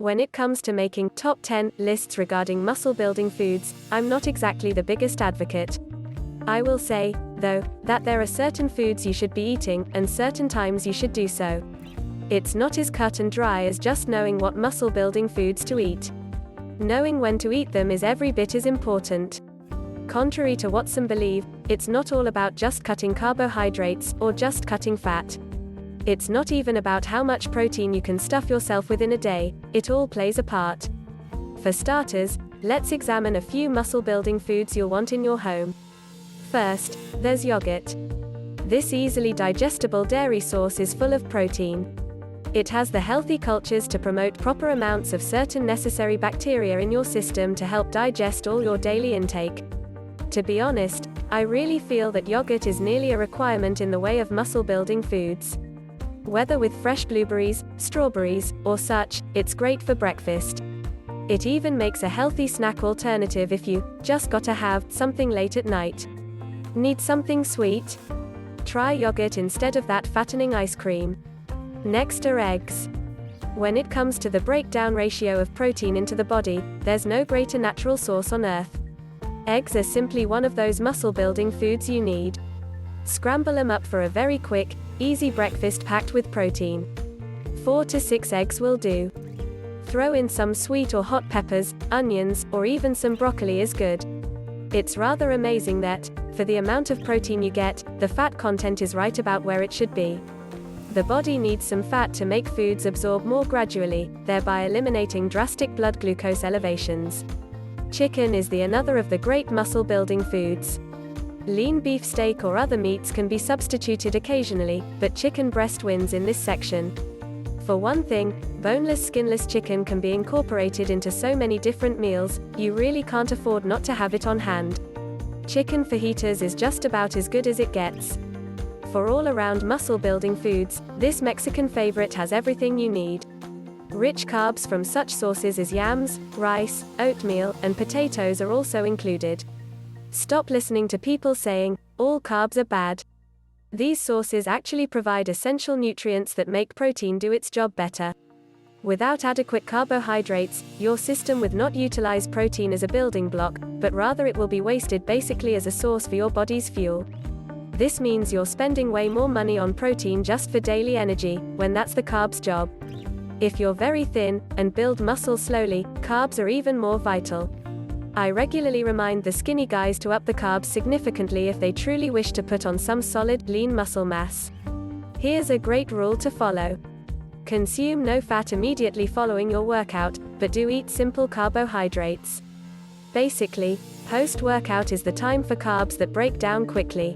When it comes to making top 10 lists regarding muscle-building foods, I'm not exactly the biggest advocate. I will say, though, that there are certain foods you should be eating, and certain times you should do so. It's not as cut and dry as just knowing what muscle-building foods to eat. Knowing when to eat them is every bit as important. Contrary to what some believe, it's not all about just cutting carbohydrates, or just cutting fat. It's not even about how much protein you can stuff yourself with in a day, it all plays a part. For starters, let's examine a few muscle-building foods you'll want in your home. First, there's yogurt. This easily digestible dairy source is full of protein. It has the healthy cultures to promote proper amounts of certain necessary bacteria in your system to help digest all your daily intake. To be honest, I really feel that yogurt is nearly a requirement in the way of muscle-building foods. Whether with fresh blueberries, strawberries, or such, it's great for breakfast. It even makes a healthy snack alternative if you just gotta have something late at night. Need something sweet? Try yogurt instead of that fattening ice cream. Next are eggs. When it comes to the breakdown ratio of protein into the body, there's no greater natural source on earth. Eggs are simply one of those muscle-building foods you need. Scramble them up for a very quick, easy breakfast packed with protein. 4 to 6 eggs will do. Throw in some sweet or hot peppers, onions, or even some broccoli is good. It's rather amazing that, for the amount of protein you get, the fat content is right about where it should be. The body needs some fat to make foods absorb more gradually, thereby eliminating drastic blood glucose elevations. Chicken is another of the great muscle-building foods. Lean beef steak or other meats can be substituted occasionally, but chicken breast wins in this section. For one thing, boneless skinless chicken can be incorporated into so many different meals, you really can't afford not to have it on hand. Chicken fajitas is just about as good as it gets. For all-around muscle-building foods, this Mexican favorite has everything you need. Rich carbs from such sources as yams, rice, oatmeal, and potatoes are also included. Stop listening to people saying, all carbs are bad. These sources actually provide essential nutrients that make protein do its job better. Without adequate carbohydrates, your system would not utilize protein as a building block, but rather it will be wasted basically as a source for your body's fuel. This means you're spending way more money on protein just for daily energy, when that's the carb's job. If you're very thin, and build muscle slowly, carbs are even more vital. I regularly remind the skinny guys to up the carbs significantly if they truly wish to put on some solid, lean muscle mass. Here's a great rule to follow. Consume no fat immediately following your workout, but do eat simple carbohydrates. Basically, post-workout is the time for carbs that break down quickly.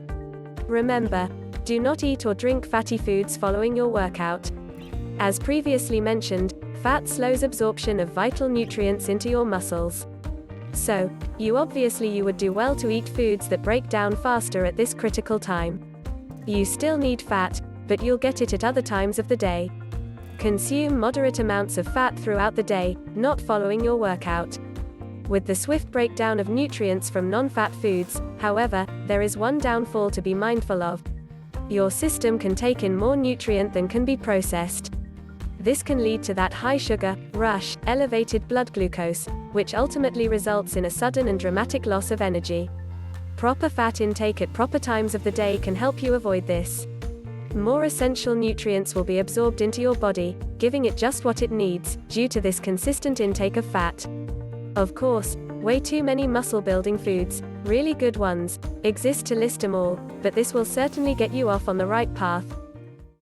Remember, do not eat or drink fatty foods following your workout. As previously mentioned, fat slows absorption of vital nutrients into your muscles. So, you would do well to eat foods that break down faster at this critical time. You still need fat, but you'll get it at other times of the day. Consume moderate amounts of fat throughout the day, not following your workout. With the swift breakdown of nutrients from non-fat foods, however, there is one downfall to be mindful of. Your system can take in more nutrient than can be processed. This can lead to that high sugar rush, elevated blood glucose, which ultimately results in a sudden and dramatic loss of energy. Proper fat intake at proper times of the day can help you avoid this. More essential nutrients will be absorbed into your body, giving it just what it needs, due to this consistent intake of fat. Of course, way too many muscle-building foods, really good ones, exist to list them all, but this will certainly get you off on the right path.